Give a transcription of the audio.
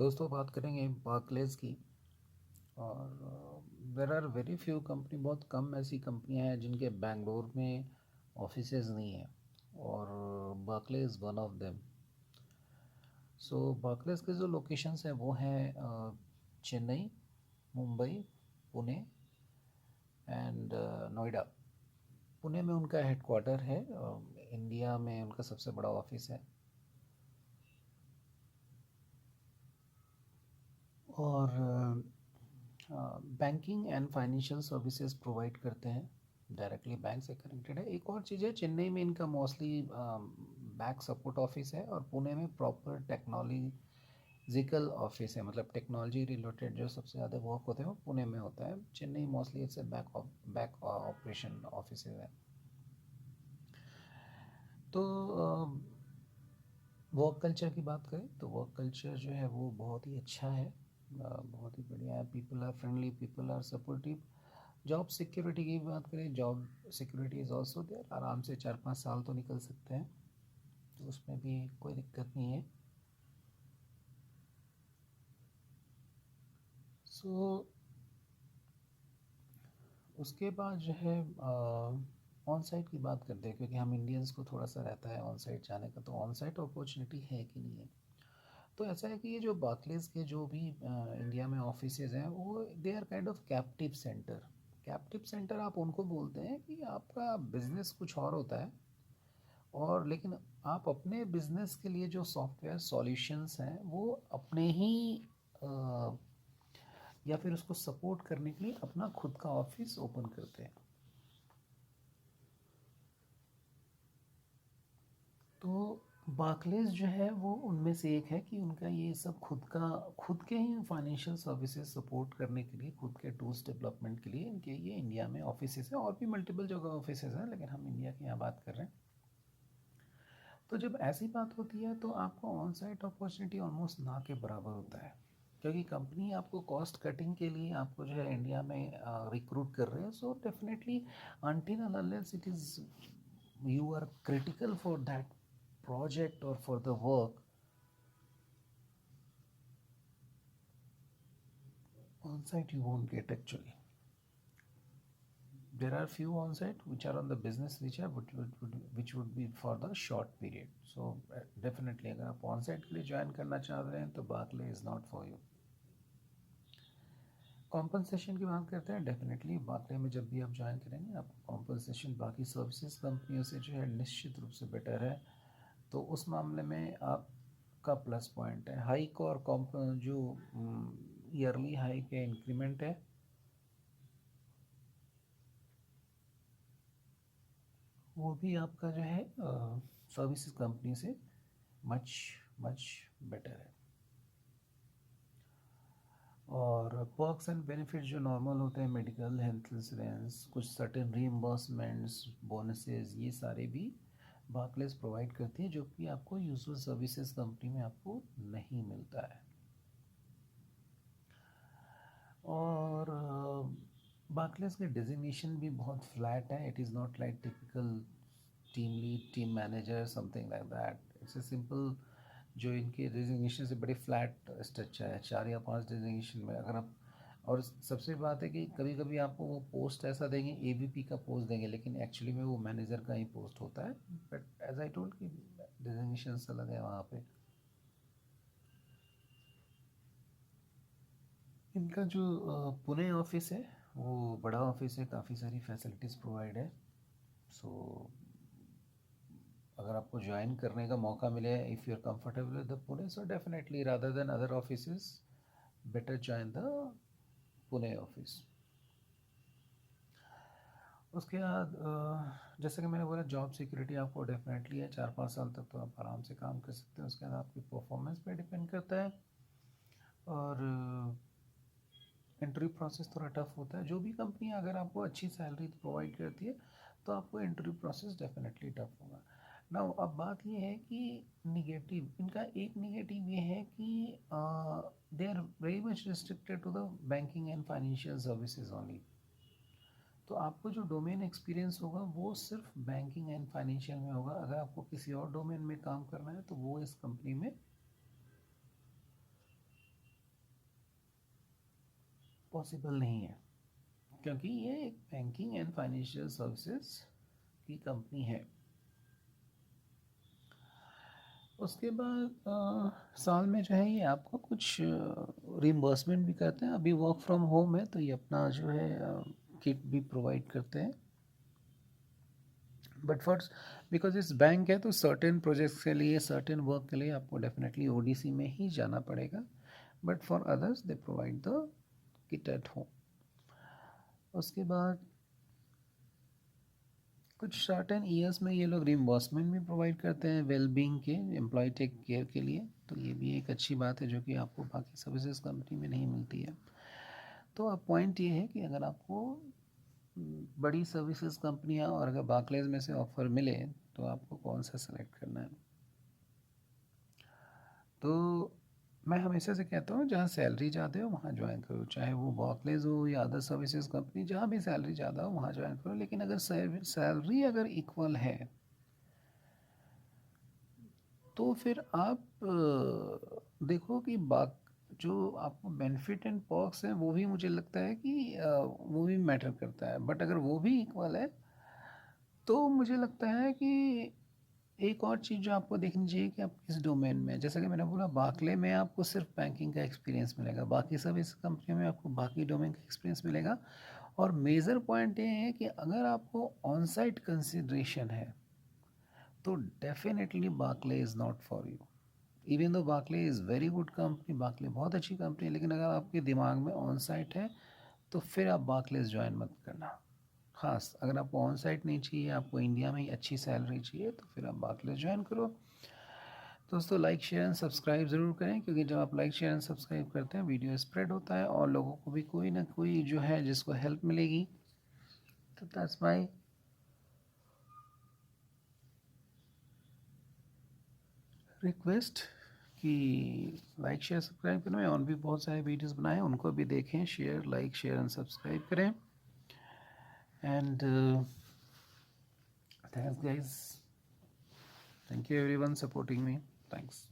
दोस्तों बात करेंगे बार्कलेज की। और there are very few company, बहुत कम ऐसी कंपनियां हैं जिनके बेंगलोर में ऑफिसेज नहीं है, और Barclays one of them. So Barclays के जो लोकेशंस हैं वो हैं चेन्नई, मुंबई, पुणे एंड नोएडा। पुणे में उनका हेडक्वार्टर है, इंडिया में उनका सबसे बड़ा ऑफिस है। और banking and financial services provide करते हैं, डायरेक्टली बैंक से कनेक्टेड है। एक और चीज़ है, चेन्नई में इनका मोस्टली बैक सपोर्ट ऑफिस है, और पुणे में प्रॉपर टेक्नोलॉजिकल ऑफिस है, मतलब टेक्नोलॉजी रिलेटेड जो सबसे ज़्यादा वर्क होते हैं वो पुणे में होता है। Chennai mostly it's back operation office है। तो वर्क कल्चर की बात करें तो वर्क कल्चर जो है वो बहुत ही अच्छा है, बहुत ही बढ़िया है। People are friendly, people are supportive. Job security की बात करें, job security is also there. आराम से 4-5 साल तो निकल सकते हैं, तो उसमें भी कोई दिक्कत नहीं है। सो उसके बाद जो है ऑन साइट की बात करते हैं, क्योंकि हम इंडियंस को थोड़ा सा रहता है ऑन साइट जाने का। तो ऑन साइट अपॉर्चुनिटी है कि नहीं है? तो ऐसा है कि ये जो बार्कलेज के जो भी इंडिया में ऑफिसेज हैं वो they are kind of captive center. Captive center आप उनको बोलते हैं कि आपका बिजनेस कुछ और होता है, और लेकिन आप अपने बिजनेस के लिए जो सॉफ्टवेयर सॉल्यूशंस हैं वो अपने ही अ, या फिर उसको सपोर्ट करने के लिए अपना खुद का ऑफिस ओपन करते हैं। तो बार्कलेज जो है वो उनमें से एक है कि उनका ये सब खुद के ही फाइनेंशियल सर्विसेज सपोर्ट करने के लिए, खुद के टूल्स डेवलपमेंट के लिए इनके ये इंडिया में ऑफिसेज हैं, और भी मल्टीपल जगह ऑफिसेज हैं, लेकिन हम इंडिया की यहाँ बात कर रहे हैं। तो जब ऐसी बात होती है तो आपको ऑन साइट अपॉर्चुनिटी ऑलमोस्ट ना के बराबर होता है, क्योंकि कंपनी आपको कॉस्ट कटिंग के लिए आपको जो है इंडिया में रिक्रूट कर रहे हैं। So definitely until and unless it is you are critical for that project or for the work, on site you won't get actually. There are few on site which are on the business nature, which would be for the short period. So definitely अगर आप on site के लिए join करना चाह रहे हैं तो Barclays is not for you. Compensation की बात करते हैं, डेफिनेटली बार्कले में जब भी आप ज्वाइन करेंगे आपको कॉम्पनसेशन बाकी सर्विसेज कंपनियों से जो है निश्चित रूप से बेटर है। तो उस मामले में आपका प्लस पॉइंट है हाइक, और जो ईयरली हाइक है, इंक्रीमेंट है, वो भी आपका जो है सर्विसेज कंपनी से मच मच बेटर है। और पर्क्स एंड बेनिफिट्स जो नॉर्मल होते हैं, मेडिकल, हेल्थ इंश्योरेंस, कुछ सर्टेन रीइम्बर्समेंट्स, बोनसेस, ये सारे भी बार्कलेज प्रोवाइड करती है, जो कि आपको यूजुअल सर्विसेज कंपनी में आपको नहीं मिलता है। और बार्कलेज के डिजिग्नेशन भी बहुत फ्लैट है। It is not like typical team lead, team manager, something like that. It's a simple, जो इनके डिजिग्नेशन से बड़े फ्लैट स्ट्रक्चर है, 4 या 5 डिजिग्नेशन में अगर आप। और सबसे बात है कि कभी कभी आपको वो पोस्ट ऐसा देंगे, एवीपी का पोस्ट देंगे, लेकिन एक्चुअली में वो मैनेजर का ही पोस्ट होता है। बट एज आई टोल्ड कि डिजिग्नेशन अलग है वहाँ पे। इनका जो पुणे ऑफिस है वो बड़ा ऑफिस है, काफ़ी सारी फैसिलिटीज़ प्रोवाइड है। सो अगर आपको ज्वाइन करने का मौका मिले, if you are comfortable with the Pune, so definitely rather than other offices better join the Pune office. उसके बाद जैसे कि मैंने बोला, जॉब सिक्योरिटी आपको डेफिनेटली है, 4-5 साल तक तो आप आराम से काम कर सकते हैं। उसके बाद आपकी परफॉर्मेंस पे डिपेंड करता है। और इंटरव्यू प्रोसेस थोड़ा टफ होता है। जो भी कंपनी अगर आपको अच्छी सैलरी प्रोवाइड करती है तो आपको इंटरव्यू प्रोसेस डेफिनेटली टफ होगा ना। अब बात ये है कि निगेटिव, इनका एक निगेटिव ये है कि they are very much restricted to the banking and financial services only. तो आपको जो डोमेन एक्सपीरियंस होगा वो सिर्फ बैंकिंग एंड फाइनेंशियल में होगा। अगर आपको किसी और डोमेन में काम करना है तो वो इस कंपनी में पॉसिबल नहीं है, क्योंकि ये एक बैंकिंग एंड फाइनेंशियल सर्विसेज की कंपनी है। उसके बाद साल में जो है ये आपको कुछ रिम्बर्समेंट भी करते हैं। अभी वर्क फ्रॉम होम है तो ये अपना जो है किट भी प्रोवाइड करते हैं। बट फॉर बिकॉज इस बैंक है तो सर्टेन प्रोजेक्ट्स के लिए, सर्टेन वर्क के लिए आपको डेफिनेटली ओडीसी में ही जाना पड़ेगा। But for others they provide the kit at home. उसके बाद कुछ सर्टेन ईयर्स में ये लोग रिम्बर्समेंट भी प्रोवाइड करते हैं वेलबींग के, एम्प्लॉय टेक केयर के लिए। तो ये भी एक अच्छी बात है जो कि आपको बाकी सर्विसेज कंपनी में नहीं मिलती है। तो अब पॉइंट ये है कि अगर आपको बड़ी सर्विसेज कंपनियां और अगर बार्कलेज में से ऑफ़र मिले तो आपको कौन सा सेलेक्ट करना है। तो मैं हमेशा से कहता हूँ जहाँ सैलरी ज़्यादा हो वहाँ ज्वाइन करो, चाहे वो बार्कलेज हो या अदर सर्विसेज कंपनी, जहाँ भी सैलरी ज़्यादा हो वहाँ ज्वाइन करो। लेकिन अगर सैलरी अगर इक्वल है तो फिर आप देखो कि जो आपको बेनिफिट एंड पर्क्स हैं वो भी मुझे लगता है कि वो भी मैटर करता है। बट अगर वो भी इक्वल है तो मुझे लगता है कि एक और चीज़ जो आपको देखनी चाहिए कि आप किस डोमेन में, जैसा कि मैंने बोला बार्कले में आपको सिर्फ बैंकिंग का एक्सपीरियंस मिलेगा, बाकी सब इस कंपनी में आपको बाकी डोमेन का एक्सपीरियंस मिलेगा। और मेजर पॉइंट ये है कि अगर आपको ऑन साइट कंसिड्रेशन है तो definitely Barclays is not for you. Even though Barclays is very good company, Barclays बहुत अच्छी कंपनी है, लेकिन अगर आपके दिमाग में ऑन साइट है तो फिर आप बार्कलेज ज्वाइन मत करना। ख़ास अगर आपको ऑन साइट नहीं चाहिए, आपको इंडिया में ही अच्छी सैलरी चाहिए, तो फिर आप बार्कलेज ज्वाइन करो। दोस्तों लाइक शेयर एंड सब्सक्राइब ज़रूर करें, क्योंकि जब आप लाइक शेयर एंड सब्सक्राइब करते हैं वीडियो स्प्रेड होता है और लोगों को भी कोई ना कोई जो है जिसको हेल्प मिलेगी। तो दैट्स माय रिक्वेस्ट कि लाइक शेयर सब्सक्राइब करें। और भी बहुत सारे वीडियोस बनाए हैं, उनको भी देखें, share like share and subscribe करें। And thanks guys, thank you everyone supporting me, thanks.